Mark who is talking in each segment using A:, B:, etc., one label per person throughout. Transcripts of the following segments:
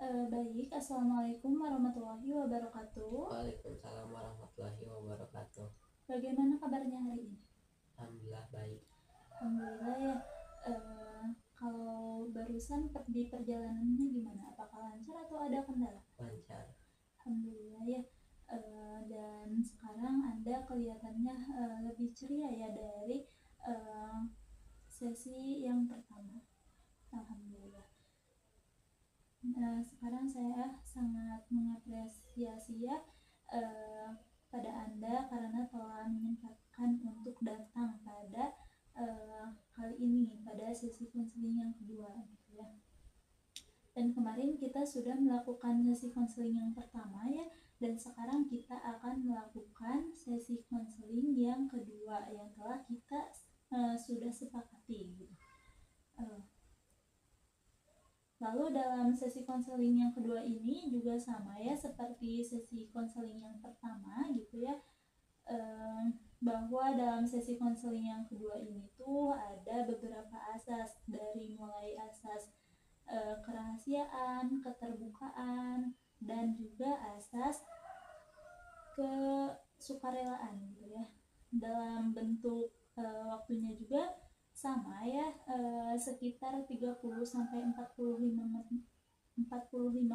A: Baik, Assalamualaikum warahmatullahi wabarakatuh.
B: Waalaikumsalam warahmatullahi wabarakatuh.
A: Bagaimana kabarnya hari ini?
B: Alhamdulillah baik.
A: Alhamdulillah ya. Kalau barusan di perjalanannya gimana? Apakah lancar atau ada kendala?
B: Lancar.
A: Alhamdulillah ya. Dan sekarang Anda kelihatannya lebih ceria ya dari sesi yang pertama. Alhamdulillah. Sekarang saya sangat mengapresiasi ya pada Anda karena telah menyempatkan untuk datang pada kali ini pada sesi konseling yang kedua gitu ya. Dan kemarin kita sudah melakukan sesi konseling yang pertama ya, dan sekarang kita akan melakukan sesi konseling yang kedua yang telah kita sudah sepakati gitu. Lalu dalam sesi konseling yang kedua ini juga sama ya seperti sesi konseling yang pertama gitu ya, bahwa dalam sesi konseling yang kedua ini tuh ada beberapa asas, dari mulai asas kerahasiaan, keterbukaan, dan juga asas kesukarelaan gitu ya. Dalam bentuk waktunya juga sama ya, sekitar 30 sampai 45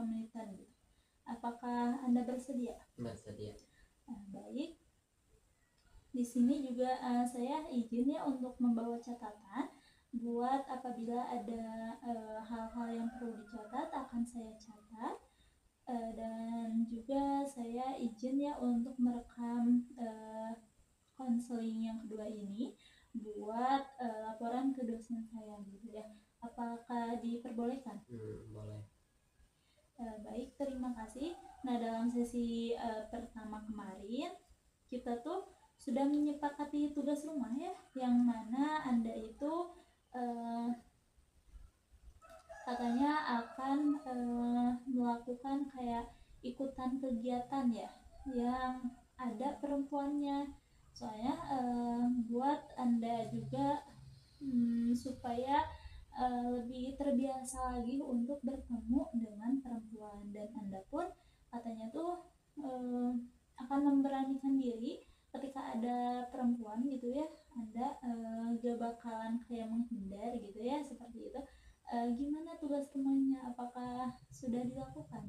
A: menitan gitu. Apakah Anda bersedia?
B: Bersedia.
A: Baik. Di sini juga saya izin ya untuk membawa catatan buat apabila ada hal-hal yang perlu dicatat akan saya catat. Dan juga saya izin ya untuk merekam konseling yang kedua ini buat laporan ke dosen saya gitu ya. Apakah diperbolehkan?
B: Boleh.
A: Baik, terima kasih. Nah, dalam sesi pertama kemarin kita tuh sudah menyepakati tugas rumah ya, yang mana Anda itu katanya akan melakukan kayak ikutan kegiatan ya yang ada perempuannya. Soalnya buat Anda juga supaya lebih terbiasa lagi untuk bertemu dengan perempuan, dan Anda pun katanya tuh akan memberanikan diri ketika ada perempuan gitu ya. Anda gak bakalan kayak menghindar gitu ya, seperti itu. Gimana tugas temannya? Apakah sudah dilakukan?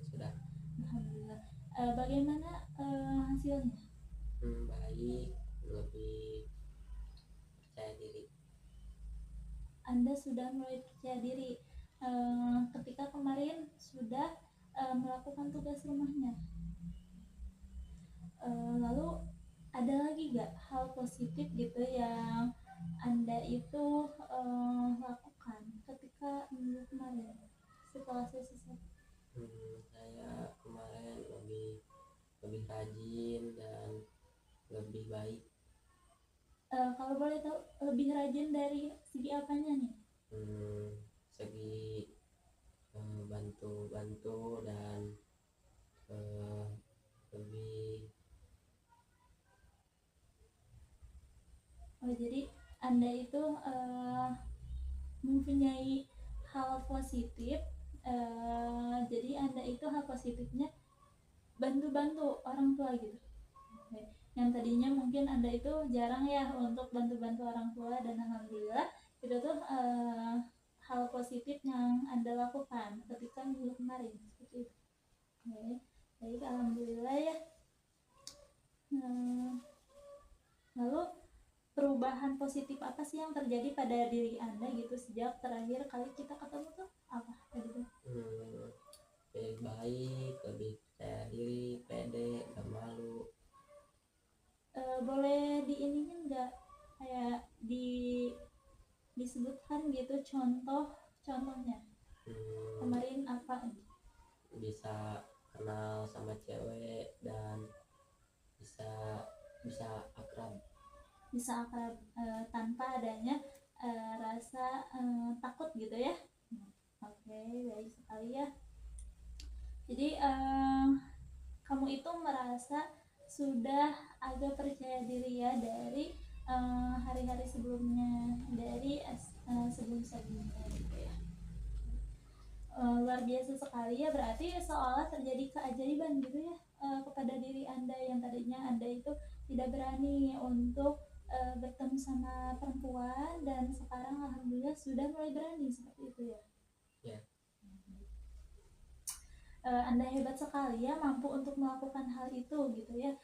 B: Sudah.
A: Alhamdulillah. Bagaimana hasilnya?
B: Baik, lebih percaya diri.
A: Anda sudah mulai percaya diri ketika kemarin sudah melakukan tugas rumahnya. Lalu ada lagi gak hal positif gitu yang Anda itu lakukan ketika minggu kemarin setelah sesi satu?
B: Saya kemarin lebih rajin dan lebih baik.
A: Kalau boleh tahu lebih rajin dari segi apanya nih?
B: Segi bantu dan lebih.
A: Jadi Anda itu mempunyai hal positif, jadi Anda itu hal positifnya bantu-bantu orang tua gitu. Yang tadinya mungkin Anda itu jarang ya untuk bantu-bantu orang tua, dan alhamdulillah itu tuh hal positif yang Anda lakukan ketika minggu kemarin seperti itu. Baik, alhamdulillah ya. Lalu perubahan positif apa sih yang terjadi pada diri Anda gitu sejak terakhir kali kita ketemu tuh? Apa tadi tuh?
B: Lebih baik, lebih percaya diri, pede, gak malu.
A: Boleh diiniin nggak, kayak disebutkan gitu contohnya kemarin apa?
B: Bisa kenal sama cewek dan bisa akrab
A: tanpa adanya rasa takut gitu ya. Oke, baik sekali ya. Jadi kamu itu merasa sudah agak percaya diri ya dari hari-hari sebelumnya, dari sebelum-sebelumnya gitu ya. luar biasa sekali ya, berarti seolah terjadi keajaiban gitu ya, kepada diri Anda yang tadinya Anda itu tidak berani untuk bertemu sama perempuan, dan sekarang alhamdulillah sudah mulai berani seperti itu ya.
B: Ya.
A: Anda hebat sekali ya, mampu untuk melakukan hal itu gitu ya.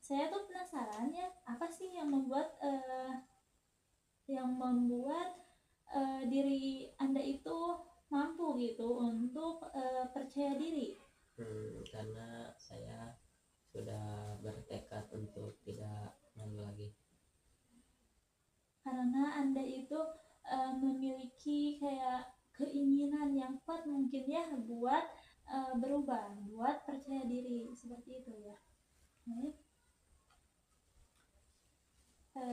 A: Saya tuh penasaran ya, apa sih yang membuat diri Anda itu mampu gitu untuk percaya diri?
B: Karena saya sudah bertekad untuk tidak malu lagi.
A: Karena Anda itu memiliki kayak keinginan yang kuat mungkin ya buat berubah, buat percaya diri seperti itu ya.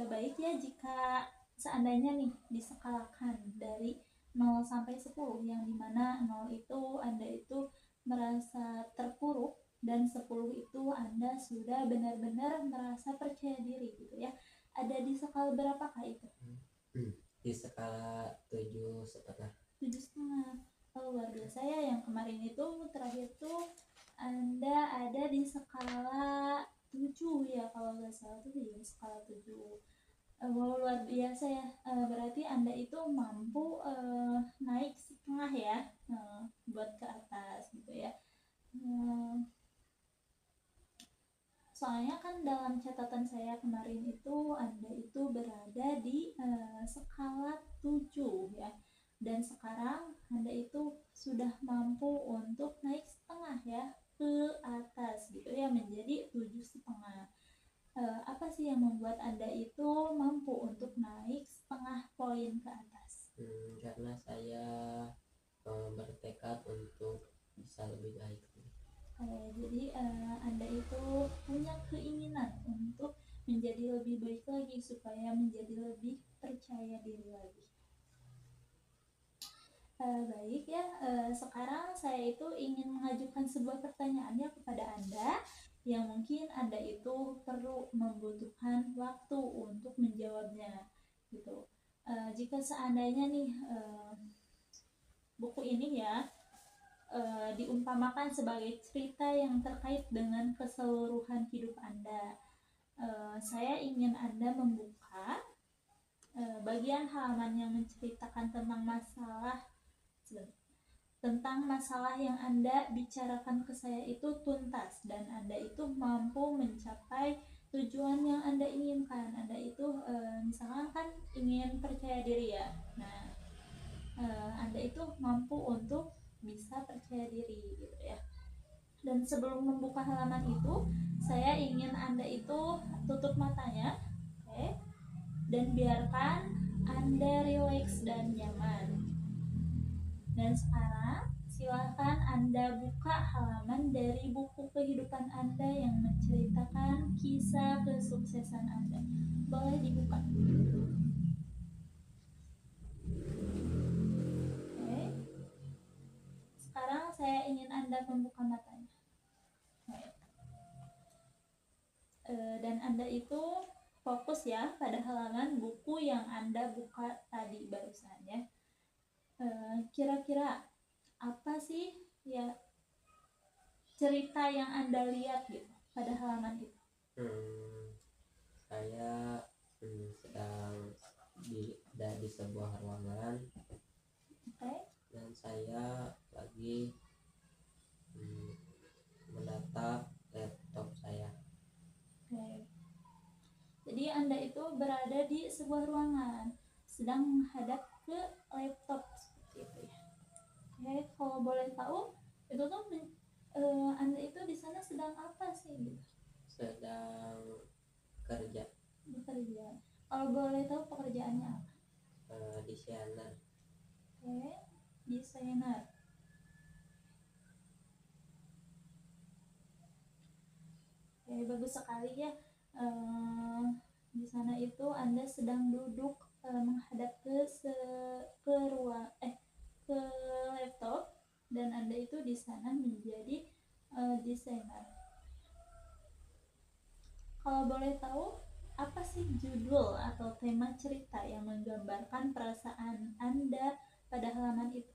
A: Baik ya, jika seandainya nih diskalakan dari 0 sampai 10, yang dimana 0 itu Anda itu merasa terpuruk dan 10 itu Anda sudah benar-benar merasa percaya diri gitu ya. Ada di skala berapakah itu?
B: Di skala 7,5.
A: 7,5. Luar biasa ya, yang kemarin itu terakhir tuh Anda ada di skala 7 ya kalau nggak salah tuh ya, skala 7. Luar biasa ya, berarti Anda itu mampu naik setengah ya, buat ke atas gitu ya. Soalnya kan dalam catatan saya kemarin itu Anda itu berada di skala 7 ya, dan sekarang Anda itu sudah mampu untuk naik setengah ya ke atas gitu ya, menjadi 7,5. Apa sih yang membuat Anda itu mampu untuk naik setengah poin ke atas?
B: Karena saya bertekad untuk bisa lebih baik.
A: Jadi Anda itu punya keinginan untuk menjadi lebih baik lagi, supaya menjadi lebih percaya diri lagi. Baik ya, sekarang saya itu ingin mengajukan sebuah pertanyaan ya kepada Anda, yang mungkin Anda itu perlu membutuhkan waktu untuk menjawabnya gitu. Jika seandainya nih buku ini ya diumpamakan sebagai cerita yang terkait dengan keseluruhan hidup Anda, saya ingin Anda membuka bagian halaman yang menceritakan tentang masalah yang Anda bicarakan ke saya itu tuntas, dan Anda itu mampu mencapai tujuan yang Anda inginkan. Anda itu misalkan kan ingin percaya diri ya, nah Anda itu mampu untuk bisa percaya diri gitu ya. Dan sebelum membuka halaman itu, saya ingin Anda itu tutup matanya, oke? Dan biarkan Anda rileks dan nyaman. Dan sekarang silahkan Anda buka halaman dari buku kehidupan Anda yang menceritakan kisah kesuksesan Anda. Boleh dibuka. Oke. Sekarang saya ingin Anda membuka matanya. Dan Anda itu fokus ya pada halaman buku yang Anda buka tadi barusan ya. Kira-kira apa sih ya cerita yang Anda lihat gitu pada halaman itu?
B: Saya sedang di sebuah ruangan.
A: Okay.
B: Dan saya lagi menatap laptop saya.
A: Okay. Jadi Anda itu berada di sebuah ruangan, sedang menghadap ke laptop seperti itu ya. Oke, kalau boleh tahu itu tuh Anda itu di sana sedang apa sih gitu?
B: Sedang bekerja.
A: Kalau boleh tahu pekerjaannya apa?
B: Desainer.
A: Oke, desainer. Oke, bagus sekali ya. Di sana itu Anda sedang duduk menghadap ke laptop, dan Anda itu di sana menjadi desainer. Kalau boleh tahu, apa sih judul atau tema cerita yang menggambarkan perasaan Anda pada halaman itu?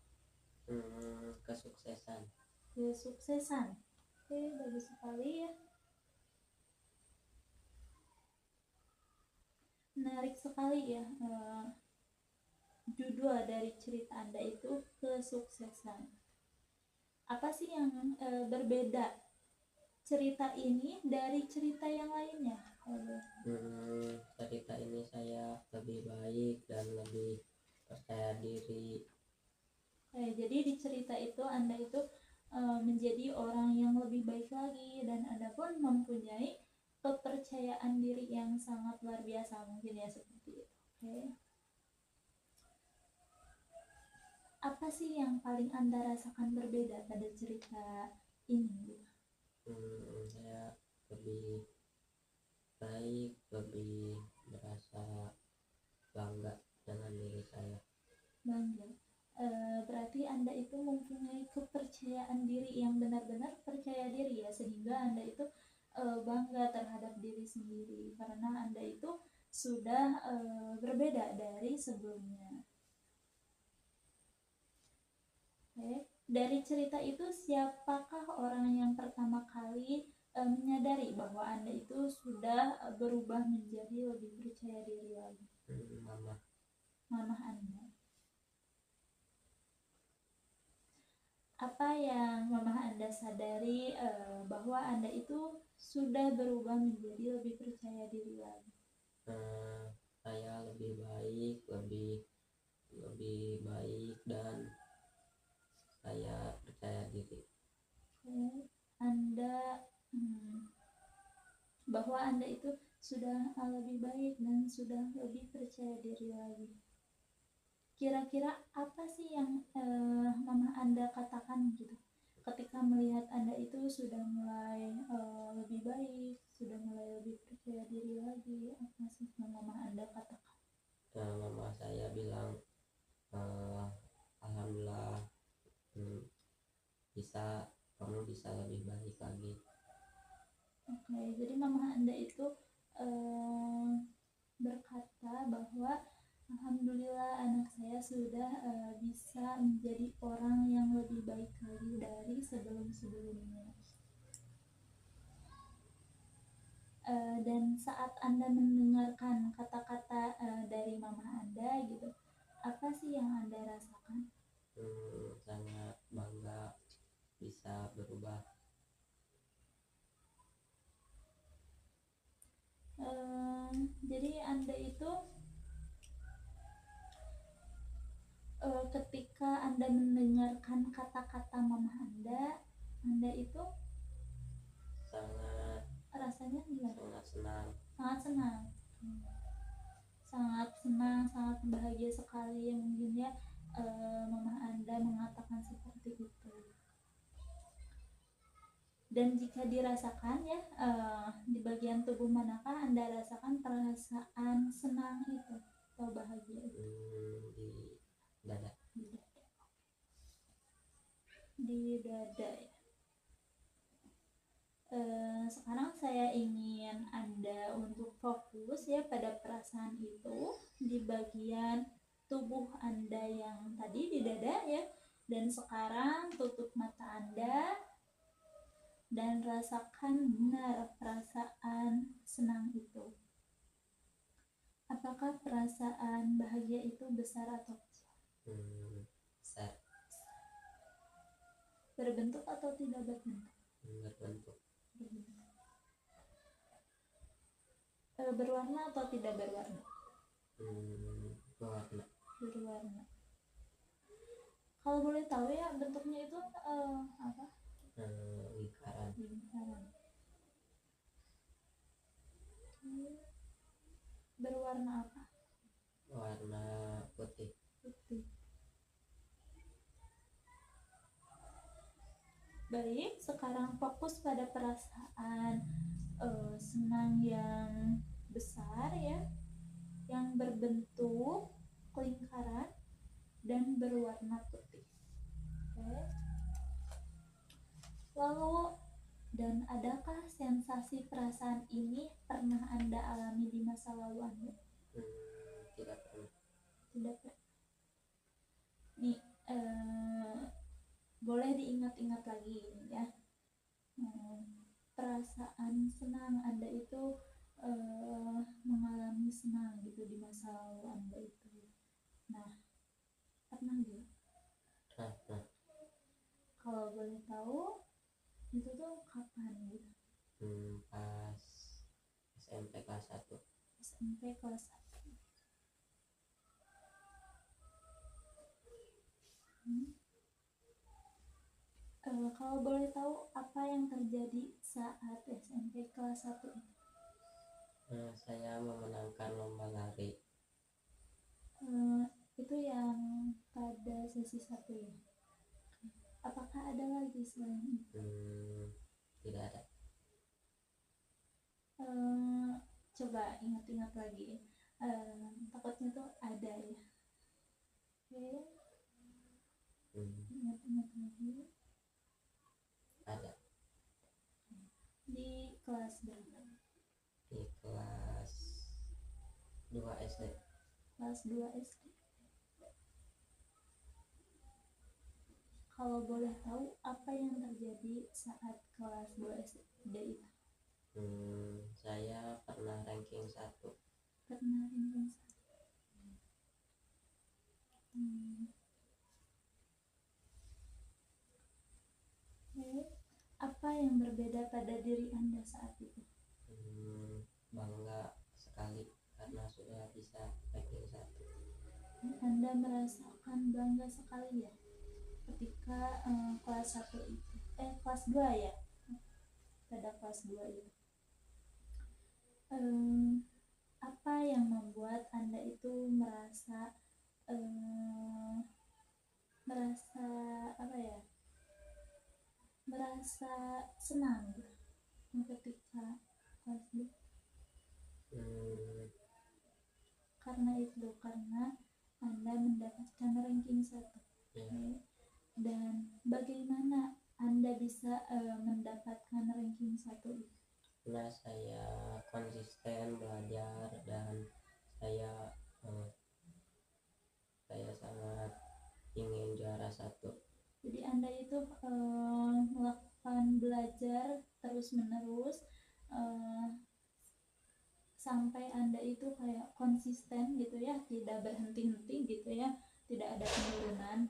B: kesuksesan.
A: Kesuksesan. Oke, bagus sekali ya. Menarik sekali ya, judul dari cerita Anda itu kesuksesan. Apa sih yang berbeda cerita ini dari cerita yang lainnya?
B: Cerita ini saya lebih baik dan lebih percaya diri.
A: Jadi di cerita itu Anda itu menjadi orang yang lebih baik lagi, dan Anda pun mempunyai kepercayaan diri yang sangat luar biasa, mungkin ya, seperti itu. Oke. Apa sih yang paling Anda rasakan berbeda pada cerita ini?
B: Saya lebih baik, lebih merasa bangga dengan diri saya.
A: Bangga. Berarti Anda itu mempunyai kepercayaan diri yang benar-benar percaya diri ya, sehingga Anda itu bangga terhadap diri sendiri karena Anda itu sudah berbeda dari sebelumnya. Oke. Dari cerita itu siapakah orang yang pertama kali menyadari bahwa Anda itu sudah berubah menjadi lebih percaya diri lagi? Mama Anda. Apa yang Mama Anda sadari bahwa Anda itu sudah berubah menjadi lebih percaya diri lagi?
B: Saya lebih baik, lebih baik, dan saya percaya diri.
A: Anda bahwa Anda itu sudah lebih baik dan sudah lebih percaya diri lagi. Kira-kira apa sih yang Mama Anda katakan gitu ketika melihat Anda itu sudah mulai lebih baik, sudah mulai lebih percaya diri lagi? Apa sih yang Mama Anda katakan?
B: Mama saya bilang, alhamdulillah, kamu bisa lebih baik lagi.
A: Oke, jadi Mama Anda itu berkata bahwa alhamdulillah anak saya sudah bisa menjadi orang yang lebih baik lagi dari sebelum-sebelumnya. Dan saat Anda mendengarkan kata-kata dari Mama Anda gitu, apa sih yang Anda rasakan?
B: Sangat bangga bisa berubah.
A: Jadi Anda itu ketika Anda mendengarkan kata-kata Mama Anda itu rasanya gimana? Sangat senang. Sangat senang, sangat bahagia sekali ya, mungkin ya Mama Anda mengatakan seperti itu. Dan jika dirasakan ya, di bagian tubuh manakah Anda rasakan perasaan senang itu atau bahagia itu?
B: Di dada.
A: Di dada ya. Sekarang saya ingin Anda untuk fokus ya pada perasaan itu di bagian tubuh Anda yang tadi di dada ya. Dan sekarang tutup mata Anda dan rasakan benar perasaan senang itu. Apakah perasaan bahagia itu besar atau kecil?
B: Besar.
A: Berbentuk atau tidak berbentuk?
B: Berbentuk.
A: Berwarna atau tidak berwarna? Berwarna. Kalau boleh tahu ya, bentuknya itu apa? Lingkaran. Berwarna apa?
B: Warna putih.
A: Baik, sekarang fokus pada perasaan senang yang besar ya, yang berbentuk lingkaran dan berwarna putih. Oke. Lalu, dan adakah sensasi perasaan ini pernah Anda alami di masa lalu Anda?
B: Tidak pernah.
A: Tidak pernah. Nih, boleh diingat-ingat lagi ya. Perasaan senang Anda itu mengalami senang gitu di masa lalu Anda itu. Nah, pernah nggak?
B: Nah,
A: Kalau boleh tahu itu tuh kapan gitu?
B: pas SMP kelas 1.
A: SMP kelas 1. Kalau boleh tahu apa yang terjadi saat SMP kelas 1 ini?
B: Saya memenangkan lomba lari.
A: Itu yang pada sesi 1 ya? Apakah ada lagi selain itu?
B: Tidak ada.
A: Coba ingat-ingat lagi. Takutnya tuh ada ya. Oke. Ingat-ingat lagi.
B: Ada.
A: Di kelas berapa?
B: Di kelas 2 SD.
A: Kelas 2 SD. Kalau boleh tahu apa yang terjadi saat kelas 2 SD itu?
B: Saya pernah ranking 1.
A: Pernah ranking 1. Apa yang berbeda pada diri Anda saat itu?
B: Bangga sekali karena sudah bisa ranking 1.
A: Anda merasakan bangga sekali ya ketika kelas 1 itu. Kelas 2 ya? Pada kelas 2 itu. Apa yang membuat Anda itu merasa apa ya? Merasa senang ketika kelas 2? Karena Anda mendapatkan ranking 1.
B: Ya.
A: Dan bagaimana Anda bisa mendapatkan ranking 1 itu?
B: Karena saya konsisten belajar dan saya sangat ingin juara 1.
A: Jadi Anda itu melakukan belajar terus menerus sampai Anda itu kayak konsisten gitu ya, tidak berhenti-henti gitu ya, tidak ada penurunan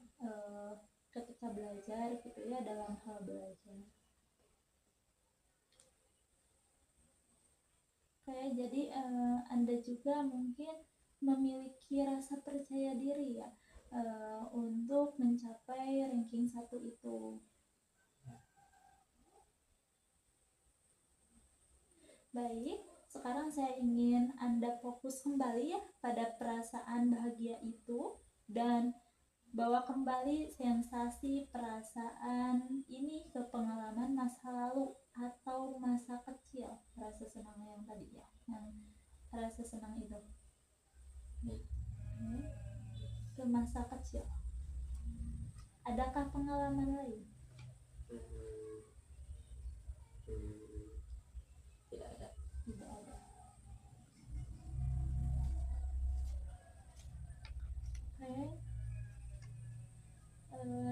A: ketika belajar gitu ya, dalam hal belajar. Oke, jadi Anda juga mungkin memiliki rasa percaya diri ya untuk mencapai ranking 1 itu. Baik, sekarang saya ingin Anda fokus kembali ya pada perasaan bahagia itu dan bawa kembali sensasi perasaan ini ke pengalaman masa lalu atau masa kecil. Rasa senang yang tadi ya, yang rasa senang itu ke masa kecil. Adakah pengalaman lain?
B: Tidak ada.
A: Tidak ada. Oke.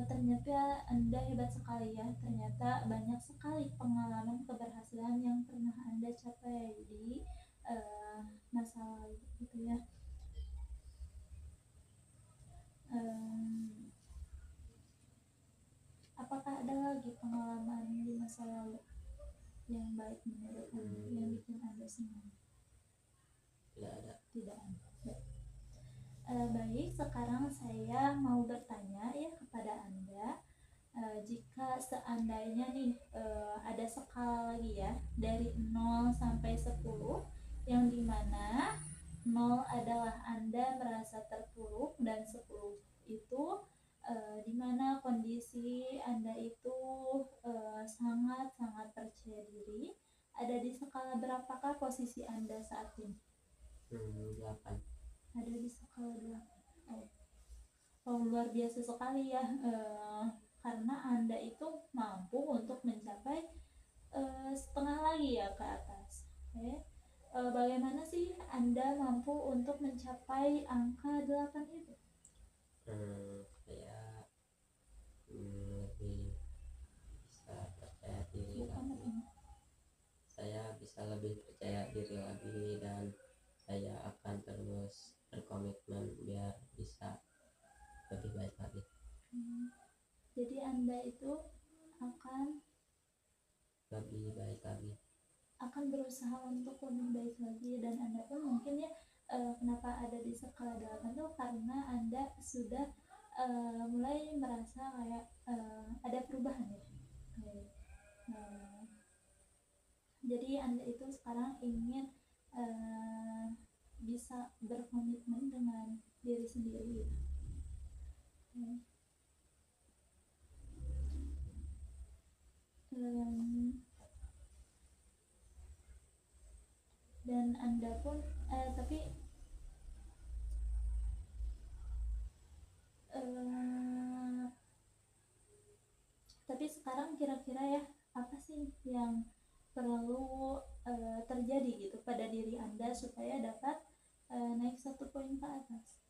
A: Ternyata Anda hebat sekali ya. Ternyata banyak sekali pengalaman keberhasilan yang pernah Anda capai di masa lalu gitu ya. Apakah ada lagi pengalaman di masa lalu yang baik menurut Anda, yang bikin Anda senang?
B: Tidak ada.
A: Tidak ada. Baik, sekarang saya mau bertanya ya kepada Anda, jika seandainya nih ada skala lagi ya dari 0 sampai 10, yang dimana 0 adalah Anda merasa terpuruk dan 10 itu dimana kondisi Anda itu sangat-sangat percaya diri. Ada di skala berapakah posisi Anda saat ini?
B: 8.
A: Ada di skala 8. Oh, luar biasa sekali ya, karena Anda itu mampu untuk mencapai setengah lagi ya ke atas. Bagaimana sih Anda mampu untuk mencapai angka 8 itu?
B: Saya lebih lebih percaya diri lagi, dan saya akan terus berkomitmen biar bisa lebih baik lagi.
A: Jadi Anda itu akan
B: Lebih baik lagi.
A: berusaha untuk lebih baik lagi, dan Anda pun mungkin ya kenapa ada di skala 8 tuh karena Anda sudah mulai merasa kayak ada perubahan ya. Kayak, jadi Anda itu sekarang ingin bisa berkomitmen dengan diri sendiri. Dan Anda pun tapi sekarang kira-kira ya apa sih yang perlu terjadi gitu pada diri Anda supaya dapat naik 1 poin ke atas?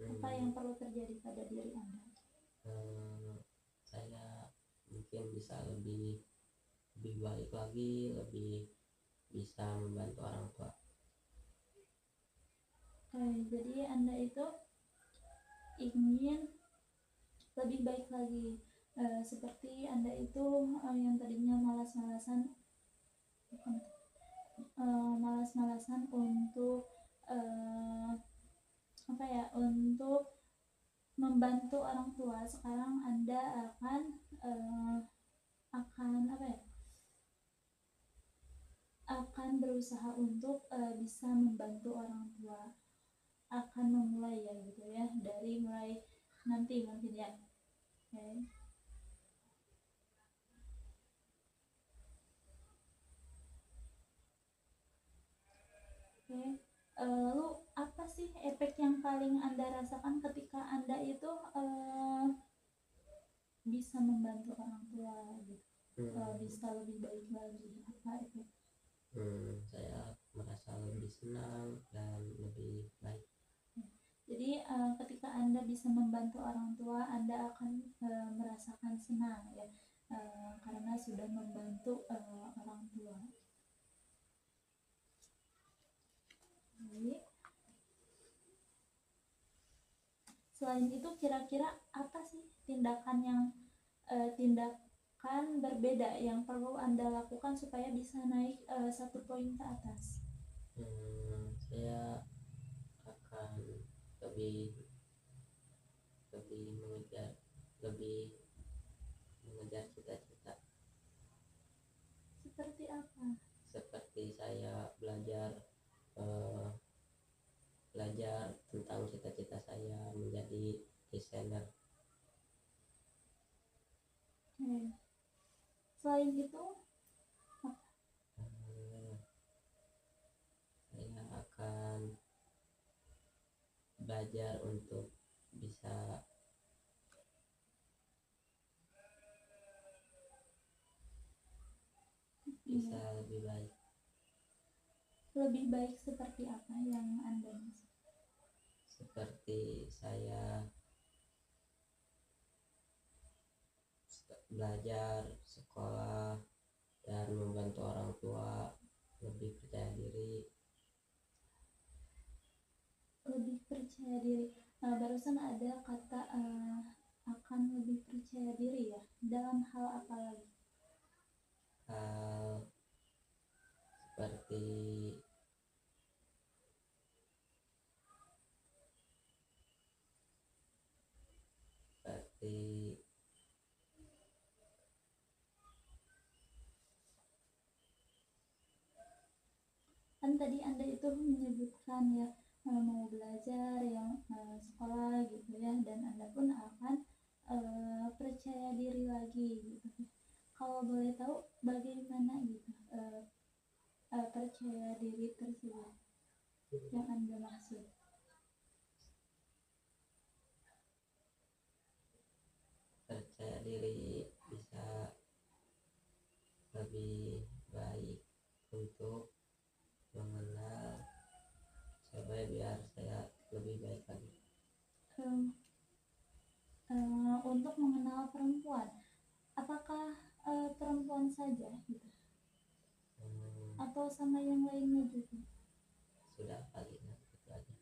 A: Apa yang perlu terjadi pada diri Anda?
B: Saya mungkin bisa lebih baik lagi, lebih bisa membantu orang tua.
A: Jadi Anda itu ingin lebih baik lagi, seperti Anda itu yang tadinya malas-malasan untuk untuk membantu orang tua. Sekarang Anda akan berusaha untuk bisa membantu orang tua, akan memulai ya gitu ya, dari mulai nanti mungkin ya. Lalu apa sih efek yang paling Anda rasakan ketika Anda itu bisa membantu orang tua gitu? Bisa lebih baik lagi, apa itu?
B: Saya merasa lebih senang dan lebih baik.
A: Jadi ketika Anda bisa membantu orang tua, Anda akan merasakan senang ya, karena sudah membantu orang tua. Jadi, selain itu kira-kira apa sih tindakan berbeda yang perlu Anda lakukan supaya bisa naik 1 poin ke atas?
B: Saya akan lebih mengejar cita-cita.
A: Seperti apa?
B: Seperti saya belajar tentang cita-cita saya menjadi desainer.
A: Selain itu
B: saya akan belajar untuk bisa lebih baik.
A: Lebih baik seperti apa yang Anda maksud?
B: Seperti saya belajar, sekolah, dan membantu orang tua, lebih percaya diri.
A: Lebih percaya diri. Barusan ada kata akan lebih percaya diri ya. Dalam hal apa lagi?
B: Hal seperti
A: kan tadi Anda itu menyebutkan ya mau belajar yang sekolah gitu ya, dan Anda pun akan percaya diri lagi gitu. Kalau boleh tahu bagaimana gitu percaya diri tersebut yang Anda maksud?
B: percaya diri bisa lebih baik untuk mengenal supaya biar saya lebih baik lagi.
A: Untuk mengenal perempuan, apakah perempuan saja gitu? atau sama yang lainnya juga?
B: Sudah palingan itu aja.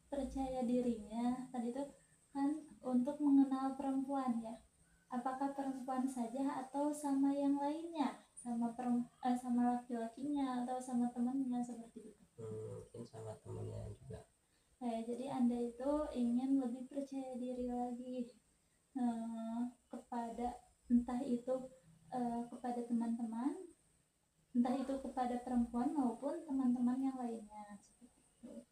A: Percaya dirinya tadi tuh kan untuk mengenal perempuan ya, apakah perempuan saja atau sama yang lainnya, sama laki-lakinya atau sama temannya seperti itu?
B: Mungkin sama temennya juga.
A: Jadi Anda itu ingin lebih percaya diri lagi kepada entah itu kepada teman-teman, entah itu kepada perempuan maupun teman-teman yang lainnya seperti itu.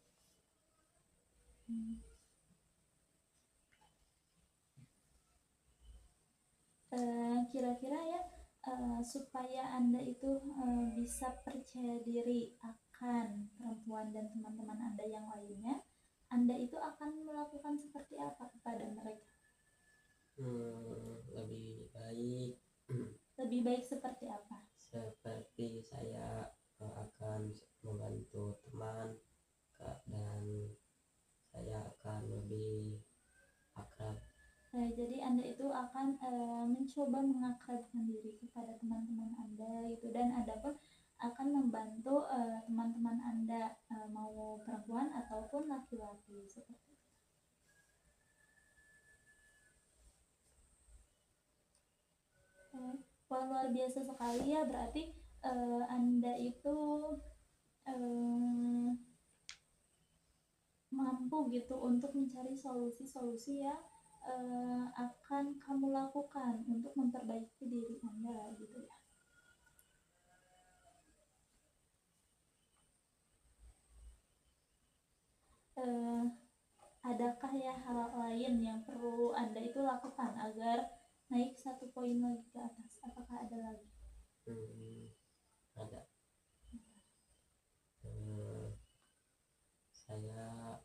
A: Kira-kira ya supaya Anda itu bisa percaya diri akan perempuan dan teman-teman Anda yang lainnya, Anda itu akan melakukan seperti apa kepada mereka? Lebih baik seperti apa?
B: Seperti saya akan membantu teman dan saya akan lebih akrab.
A: Jadi Anda itu akan mencoba mengakrabkan diri kepada teman-teman Anda gitu, dan Anda pun akan membantu teman-teman Anda mau perempuan ataupun laki-laki seperti itu. Wah, luar biasa sekali ya, berarti Anda itu mampu gitu untuk mencari solusi-solusi yang akan kamu lakukan untuk memperbaiki diri Anda gitu ya. Adakah ya hal lain yang perlu Anda itu lakukan agar naik 1 poin lagi ke atas? Apakah ada lagi?
B: Ada. Saya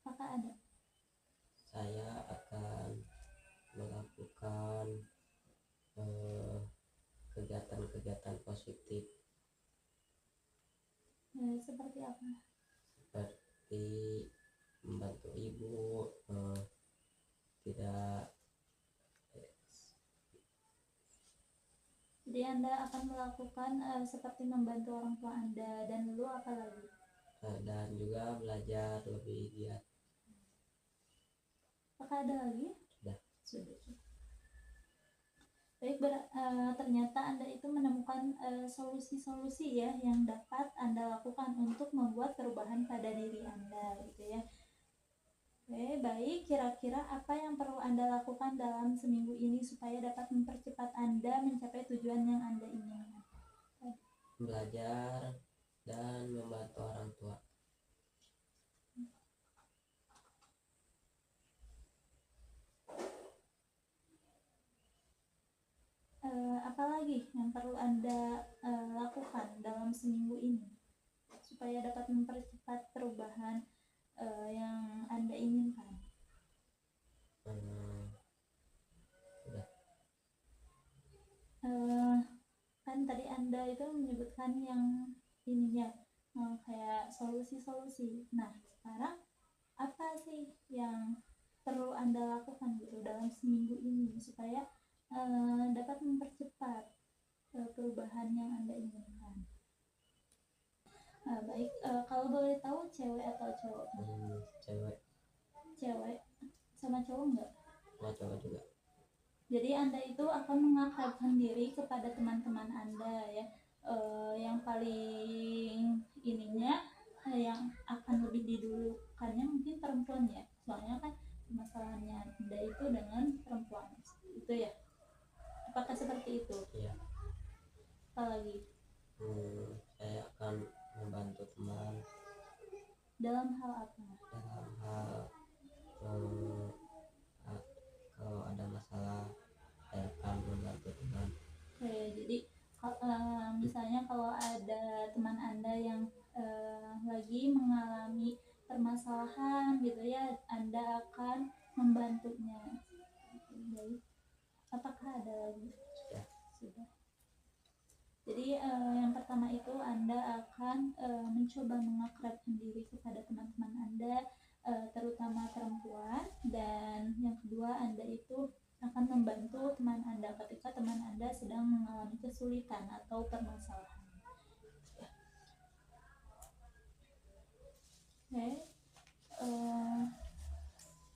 A: Apakah ada?
B: Saya akan melakukan kegiatan-kegiatan positif.
A: Seperti apa?
B: Seperti membantu ibu, tidak.
A: Jadi Anda akan melakukan seperti membantu orang tua Anda, dan lalu apa lagi?
B: Dan juga belajar lebih giat.
A: Apakah ada lagi?
B: Sudah.
A: Baik, ternyata Anda itu menemukan solusi-solusi ya yang dapat Anda lakukan untuk membuat perubahan pada diri Anda gitu ya. Oke, baik, kira-kira apa yang perlu Anda lakukan dalam seminggu ini supaya dapat mempercepat Anda mencapai tujuan yang Anda inginkan?
B: Belajar dan membantu orang tua.
A: Apalagi yang perlu Anda lakukan dalam seminggu ini supaya dapat mempercepat perubahan yang Anda inginkan? Kan tadi Anda itu menyebutkan yang ininya kayak solusi-solusi. Nah, sekarang apa sih yang perlu Anda lakukan gitu dalam seminggu ini supaya dapat mempercepat perubahan yang Anda inginkan? Baik, kalau boleh tahu cewek atau cowok? Cewek sama cowok enggak?
B: Sama cowok juga.
A: Jadi Anda itu akan mengakrabkan diri kepada teman-teman Anda ya, yang paling ininya yang akan lebih didulukannya mungkin perempuan ya, soalnya kan masalahnya Anda itu dengan perempuan itu ya. Apakah seperti itu?
B: Iya.
A: Apa lagi?
B: Saya akan membantu teman.
A: Dalam hal apa?
B: Dalam hal kalau ada masalah saya akan membantu teman.
A: Oke, jadi misalnya kalau ada teman Anda yang lagi mengalami permasalahan gitu ya, Anda akan membantunya. Baik. Apakah ada lagi?
B: Ya.
A: Sudah. Jadi yang pertama itu Anda akan mencoba mengakrabkan diri kepada teman-teman Anda, terutama perempuan. Dan yang kedua, Anda itu akan membantu teman Anda ketika teman Anda sedang mengalami kesulitan atau permasalahan. Oke.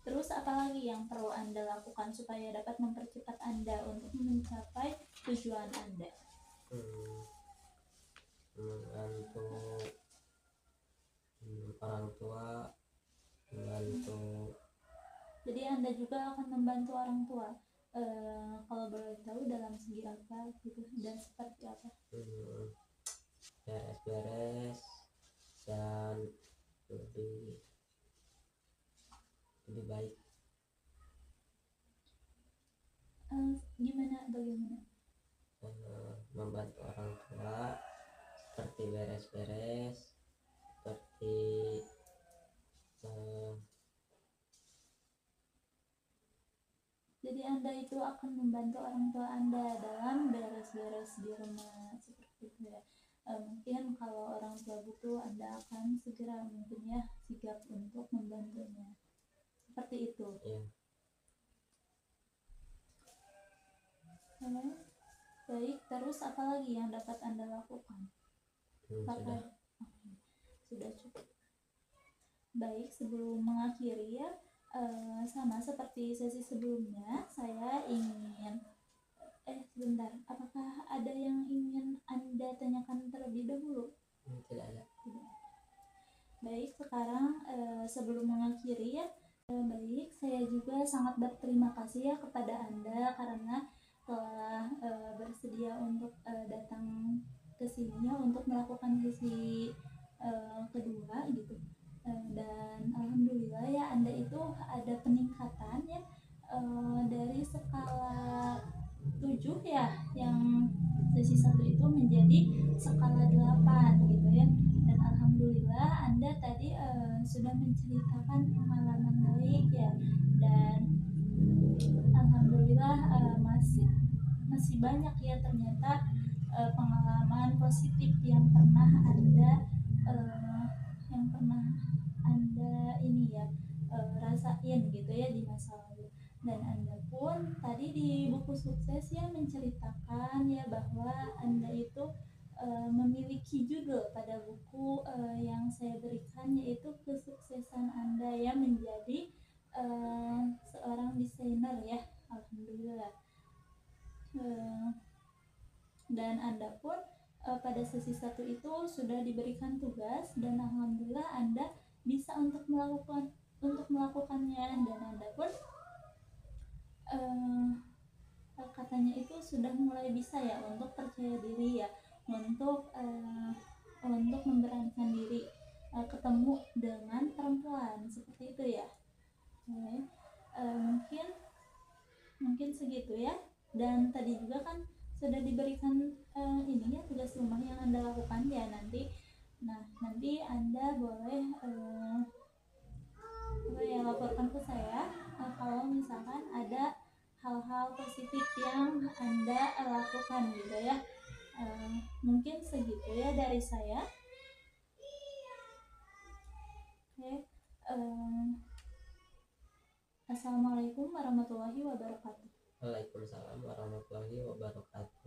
A: Terus apalagi yang perlu Anda lakukan supaya dapat mempercepat Anda untuk mencapai tujuan Anda?
B: Membantu orang tua, membantu.
A: Jadi Anda juga akan membantu orang tua. Kalau boleh tahu dalam segi apa gitu dan seperti apa?
B: Beres-beres dan lebih baik.
A: Gimana? Bagaimana?
B: Membantu orang tua seperti beres-beres, seperti
A: jadi Anda itu akan membantu orang tua Anda dalam beres-beres di rumah seperti itu ya. Mungkin kalau orang tua butuh, Anda akan segera mungkin ya sigap untuk membantunya. Seperti itu.
B: ya.
A: Baik, terus apa lagi yang dapat Anda lakukan? Sudah cukup. Baik, sebelum mengakhiri ya, sama seperti sesi sebelumnya, saya ingin sebentar, apakah ada yang ingin Anda tanyakan terlebih dahulu?
B: Tidak ada.
A: Baik, sekarang sebelum mengakhiri ya, baik, saya juga sangat berterima kasih ya kepada Anda karena telah bersedia untuk datang ke sini ya untuk melakukan sesi kedua gitu. Dan alhamdulillah ya Anda itu ada peningkatan ya dari skala 7 ya yang sesi 1 itu menjadi skala 8 gitu ya. Dan alhamdulillah Anda tadi sudah menceritakan pengalaman baik ya, dan alhamdulillah masih banyak ya ternyata pengalaman positif yang pernah Anda ini ya rasain gitu ya di masa lalu. Dan Anda pun tadi di buku sukses ya menceritakan ya bahwa Anda itu memiliki judul pada buku yang saya berikan, yaitu kesuksesan Anda ya menjadi seorang desainer ya, alhamdulillah. Dan Anda pun pada sesi 1 itu sudah diberikan tugas dan alhamdulillah Anda bisa untuk melakukannya, dan Anda pun katanya itu sudah mulai bisa ya untuk percaya diri ya, untuk memberanikan diri ketemu dengan perempuan seperti itu ya. Mungkin segitu ya. Dan tadi juga kan sudah diberikan ini ya tugas rumah yang Anda lakukan ya nanti. Nah, nanti Anda boleh laporkan ke saya kalau misalkan ada hal-hal positif yang Anda lakukan gitu ya. Mungkin segitu ya dari saya. Oke. Assalamualaikum warahmatullahi wabarakatuh.
B: Waalaikumsalam warahmatullahi wabarakatuh.